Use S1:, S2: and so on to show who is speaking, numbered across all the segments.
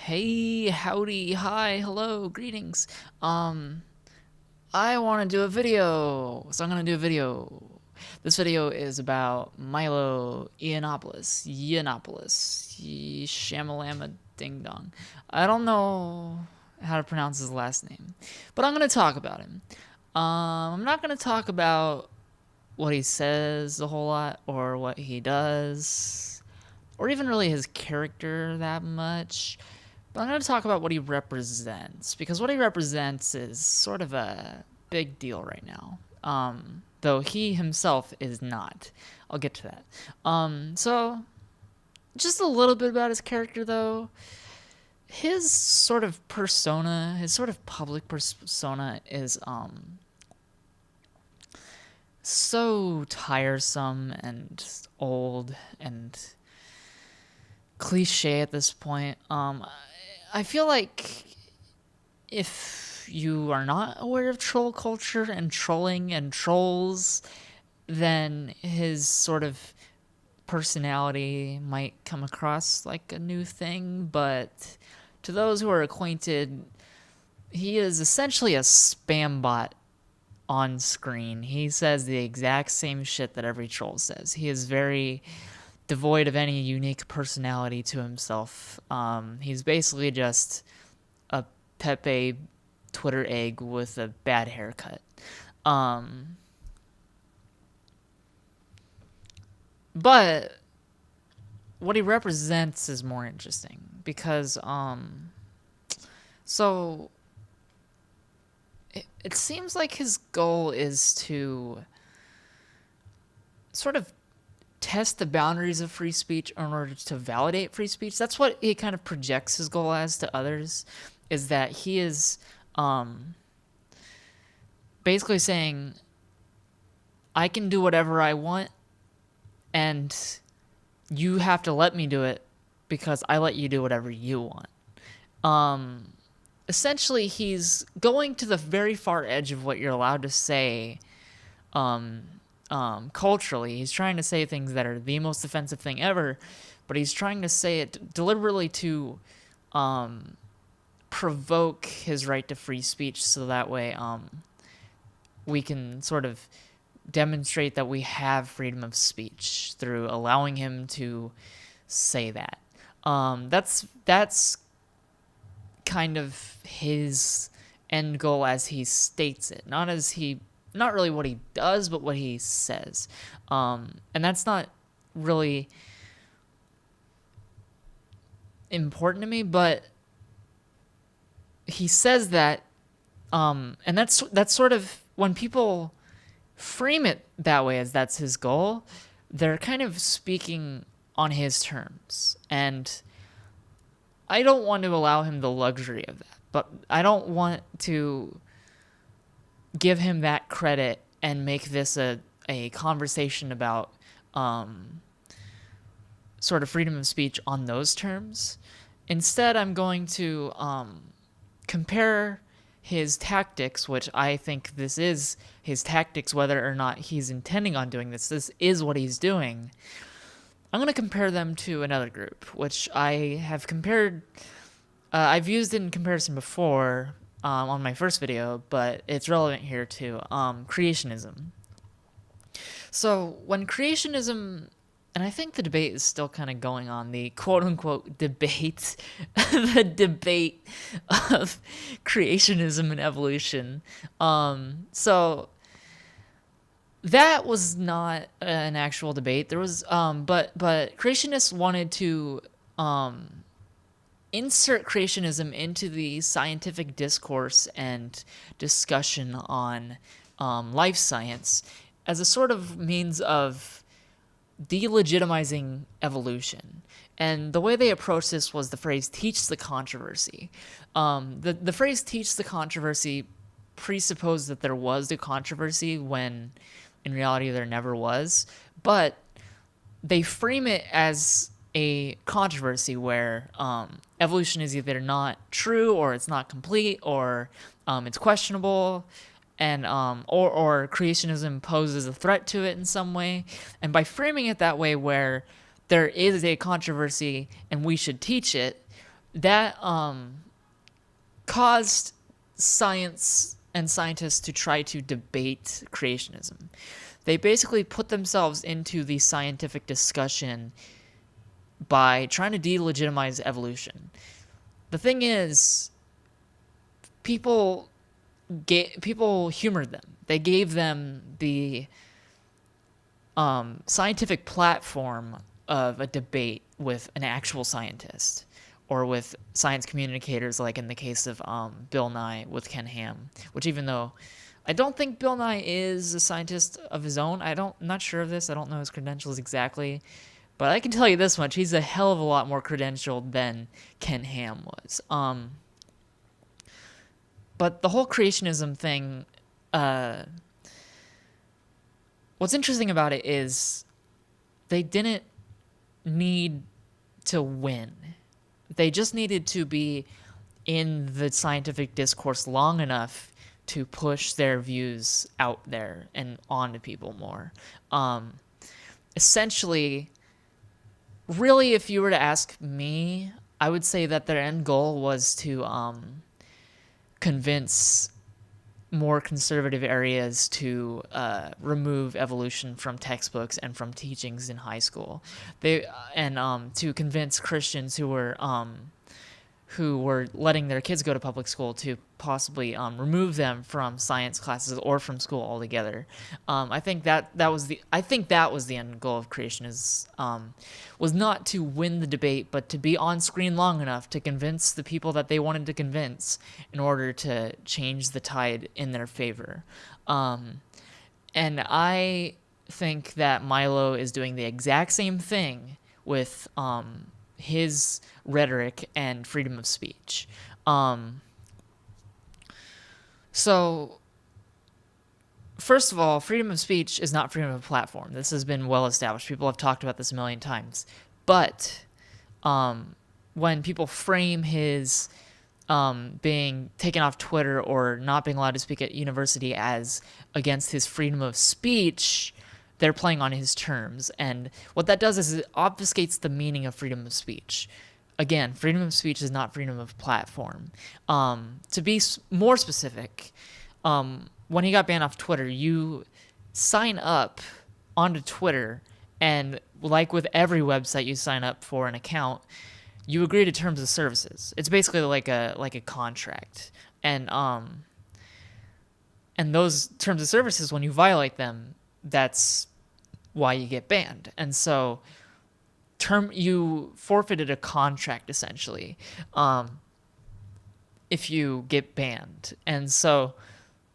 S1: Hey, howdy, hi, hello, greetings. Um, I want to do a video, so I'm gonna do a video. This video is about Milo Shamalama Ding Dong. I don't know how to pronounce his last name, but I'm gonna talk about him. I'm not gonna talk about what he says a whole lot or what he does or even really his character that much. But I'm going to talk about what he represents, because what he represents is sort of a big deal right now. Though he himself is not. I'll get to that. So just a little bit about his character, though. His sort of persona, his sort of public persona, is so tiresome and old and cliche at this point. I feel like if you are not aware of troll culture and trolling and trolls, then his sort of personality might come across like a new thing. But to those who are acquainted, he is essentially a spam bot on screen. He says the exact same shit that every troll says. He is very devoid of any unique personality to himself. He's basically just a Pepe Twitter egg with a bad haircut. But what he represents is more interesting because so it seems like his goal is to sort of test the boundaries of free speech in order to validate free speech. That's what he kind of projects his goal as to others, is that he is basically saying, I can do whatever I want, and you have to let me do it because I let you do whatever you want. Essentially, he's going to the very far edge of what you're allowed to say culturally. He's trying to say things that are the most offensive thing ever, but he's trying to say it deliberately to provoke his right to free speech, so that way we can sort of demonstrate that we have freedom of speech through allowing him to say that. That's kind of his end goal as he states it, not really what he does, but what he says. And that's not really important to me, but he says that, and that's sort of when people frame it that way, as that's his goal, they're kind of speaking on his terms. And I don't want to allow him the luxury of that, but I don't want to give him that credit and make this a conversation about sort of freedom of speech on those terms. Instead, I'm going to compare his tactics, which I think this is his tactics, whether or not he's intending on doing this. This is what he's doing. I'm going to compare them to another group, which I have compared. I've used in comparison before on my first video, but it's relevant here too. Creationism. So when creationism, and I think the debate is still kind of going on, the quote-unquote debate, the debate of creationism and evolution. So that was not an actual debate. There was, but creationists wanted to insert creationism into the scientific discourse and discussion on life science as a sort of means of delegitimizing evolution. And the way they approached this was the phrase "teach the controversy." The phrase "teach the controversy" presupposed that there was a controversy when in reality there never was, but they frame it as a controversy where evolution is either not true, or it's not complete, or it's questionable, and or creationism poses a threat to it in some way. And by framing it that way, where there is a controversy and we should teach it, that caused science and scientists to try to debate creationism. They basically put themselves into the scientific discussion by trying to delegitimize evolution. The thing is, people humored them. They gave them the scientific platform of a debate with an actual scientist, or with science communicators, like in the case of Bill Nye with Ken Ham, which, even though I don't think Bill Nye is a scientist of his own, I'm not sure of this. I don't know his credentials exactly, but I can tell you this much: he's a hell of a lot more credentialed than Ken Ham was. But the whole creationism thing, what's interesting about it is they didn't need to win. They just needed to be in the scientific discourse long enough to push their views out there and onto people more. Essentially, really, if you were to ask me, I would say that their end goal was to convince more conservative areas to remove evolution from textbooks and from teachings in high school. To convince Christians who were letting their kids go to public school to possibly remove them from science classes or from school altogether. I think that was the end goal of creationism, was not to win the debate, but to be on screen long enough to convince the people that they wanted to convince in order to change the tide in their favor. And I think that Milo is doing the exact same thing with his rhetoric and freedom of speech. So, first of all, freedom of speech is not freedom of platform. This has been well established. People have talked about this a million times. But when people frame his being taken off Twitter or not being allowed to speak at university as against his freedom of speech, they're playing on his terms. And what that does is it obfuscates the meaning of freedom of speech. Again, freedom of speech is not freedom of platform. To be more specific, when he got banned off Twitter, you sign up onto Twitter, and like with every website you sign up for an account, you agree to terms of services. It's basically like a contract. And those terms of services, when you violate them, that's why you get banned. And so you forfeited a contract, essentially, if you get banned. And so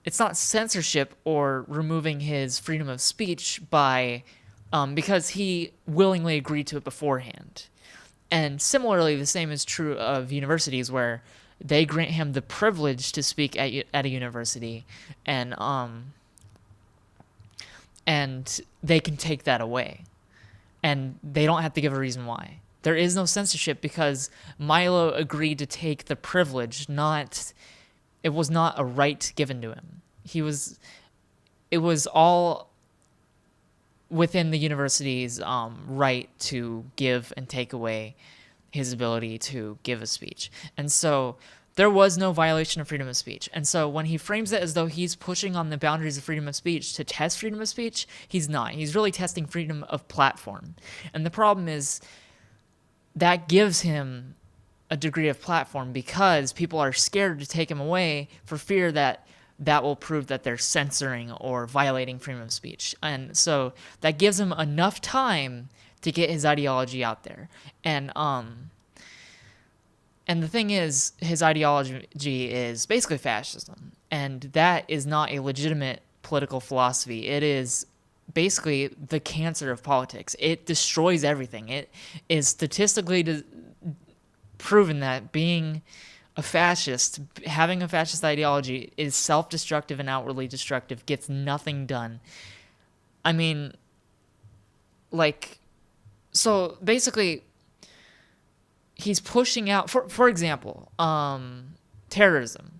S1: it's not censorship or removing his freedom of speech because he willingly agreed to it beforehand. And similarly, the same is true of universities, where they grant him the privilege to speak at a university, and they can take that away, and they don't have to give a reason why. There is no censorship because Milo agreed to take the privilege. It was not a right given to him. It was all within the university's right to give and take away his ability to give a speech. And so there was no violation of freedom of speech. And so when he frames it as though he's pushing on the boundaries of freedom of speech to test freedom of speech, he's not. He's really testing freedom of platform. And the problem is that gives him a degree of platform because people are scared to take him away for fear that will prove that they're censoring or violating freedom of speech. And so that gives him enough time to get his ideology out there. And the thing is, his ideology is basically fascism. And that is not a legitimate political philosophy. It is basically the cancer of politics. It destroys everything. It is statistically proven that being a fascist, having a fascist ideology, is self-destructive and outwardly destructive, gets nothing done. I mean, so basically, he's pushing out, for example, terrorism.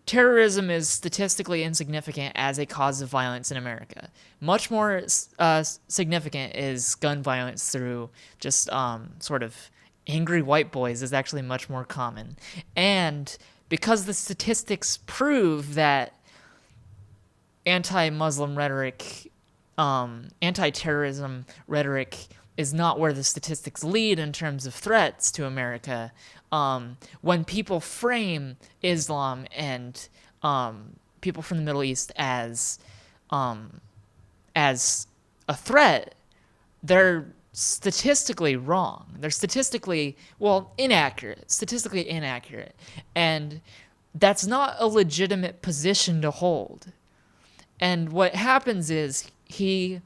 S1: Terrorism is statistically insignificant as a cause of violence in America. Much more significant is gun violence through just sort of angry white boys is actually much more common. And because the statistics prove that anti-Muslim rhetoric, anti-terrorism rhetoric is not where the statistics lead in terms of threats to America. When people frame Islam and people from the Middle East as a threat, they're statistically wrong. They're statistically inaccurate. And that's not a legitimate position to hold. And what happens is he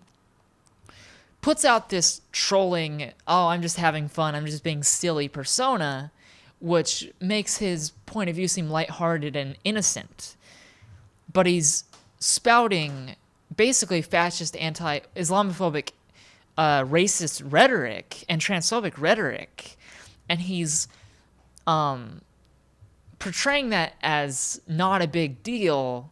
S1: puts out this trolling, oh, I'm just having fun, I'm just being silly persona, which makes his point of view seem lighthearted and innocent. But he's spouting basically fascist, anti-Islamophobic, racist rhetoric and transphobic rhetoric. And he's portraying that as not a big deal,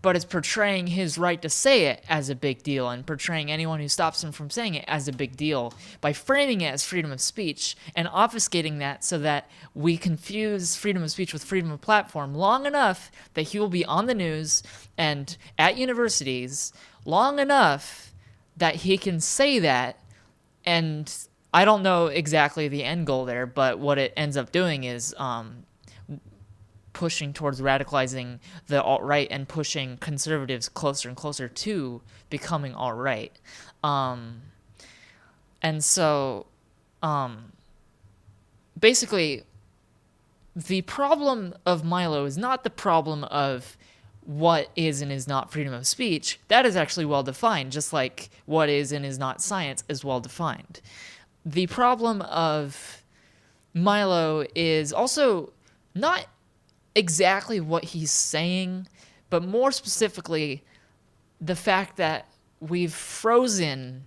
S1: but it's portraying his right to say it as a big deal and portraying anyone who stops him from saying it as a big deal by framing it as freedom of speech and obfuscating that so that we confuse freedom of speech with freedom of platform long enough that he will be on the news and at universities long enough that he can say that. And I don't know exactly the end goal there, but what it ends up doing is pushing towards radicalizing the alt-right and pushing conservatives closer and closer to becoming alt-right. And so basically the problem of Milo is not the problem of what is and is not freedom of speech. That is actually well defined, just like what is and is not science is well defined. The problem of Milo is also not exactly what he's saying, but more specifically the fact that we've frozen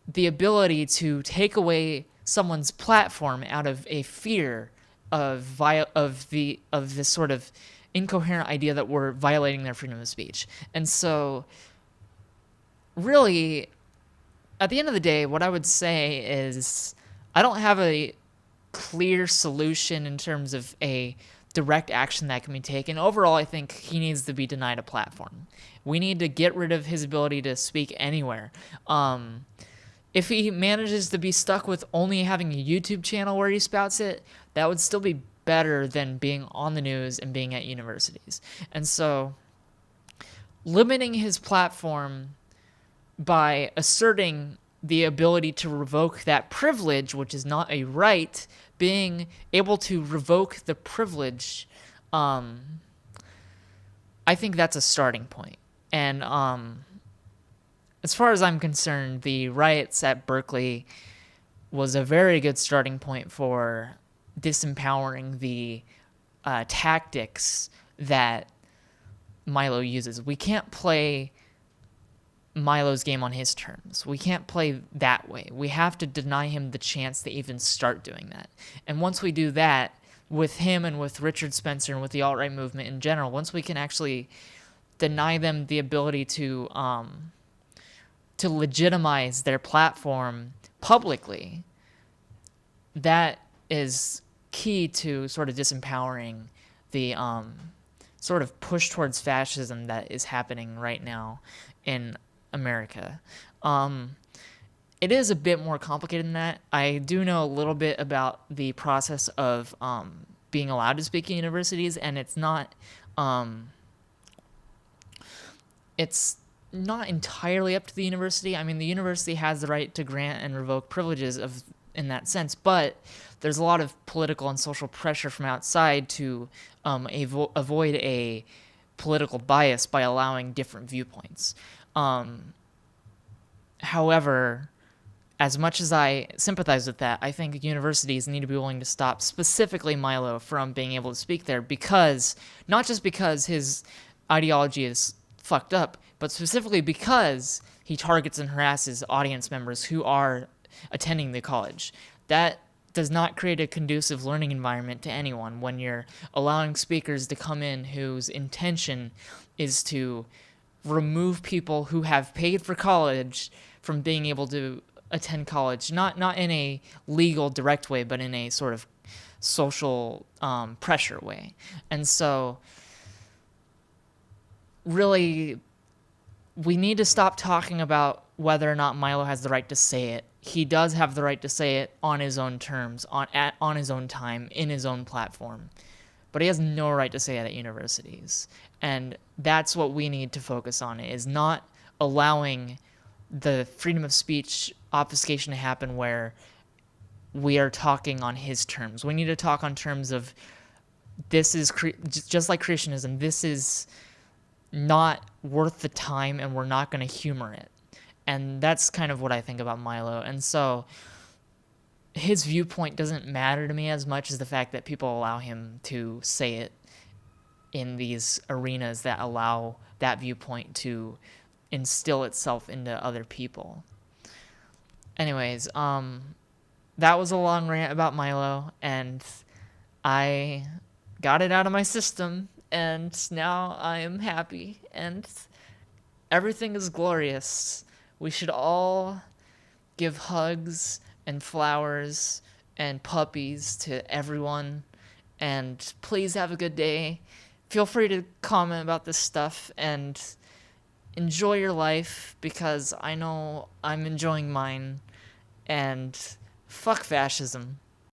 S1: the ability to take away someone's platform out of a fear of this sort of incoherent idea that we're violating their freedom of speech. And so really, at the end of the day, what I would say is I don't have a clear solution in terms of a direct action that can be taken. Overall, I think he needs to be denied a platform. We need to get rid of his ability to speak anywhere. If he manages to be stuck with only having a YouTube channel where he spouts it, that would still be better than being on the news and being at universities. And so limiting his platform by asserting the ability to revoke that privilege, which is not a right, being able to revoke the privilege, I think that's a starting point. And as far as I'm concerned, the riots at Berkeley was a very good starting point for disempowering the tactics that Milo uses. We can't play Milo's game on his terms. We can't play that way. We have to deny him the chance to even start doing that. And once we do that, with him and with Richard Spencer and with the alt-right movement in general, once we can actually deny them the ability to legitimize their platform publicly, that is key to sort of disempowering the sort of push towards fascism that is happening right now in America. It is a bit more complicated than that. I do know a little bit about the process of being allowed to speak at universities, and it's not entirely up to the university. I mean, the university has the right to grant and revoke privileges in that sense, but there's a lot of political and social pressure from outside to avoid a political bias by allowing different viewpoints. However, as much as I sympathize with that, I think universities need to be willing to stop specifically Milo from being able to speak there, because not just because his ideology is fucked up, but specifically because he targets and harasses audience members who are attending the college. That does not create a conducive learning environment to anyone when you're allowing speakers to come in whose intention is to remove people who have paid for college from being able to attend college, not in a legal direct way, but in a sort of social pressure way. And so really we need to stop talking about whether or not Milo has the right to say it. He does have the right to say it on his own terms, on his own time, in his own platform. But he has no right to say it at universities. And that's what we need to focus on, is not allowing the freedom of speech obfuscation to happen where we are talking on his terms. We need to talk on terms of, this is just like creationism. This is not worth the time, and we're not going to humor it. And that's kind of what I think about Milo. And so his viewpoint doesn't matter to me as much as the fact that people allow him to say it in these arenas that allow that viewpoint to instill itself into other people. Anyways, that was a long rant about Milo, and I got it out of my system, and now I am happy, and everything is glorious. We should all give hugs and flowers and puppies to everyone, and please have a good day. Feel free to comment about this stuff, and enjoy your life, because I know I'm enjoying mine, and fuck fascism.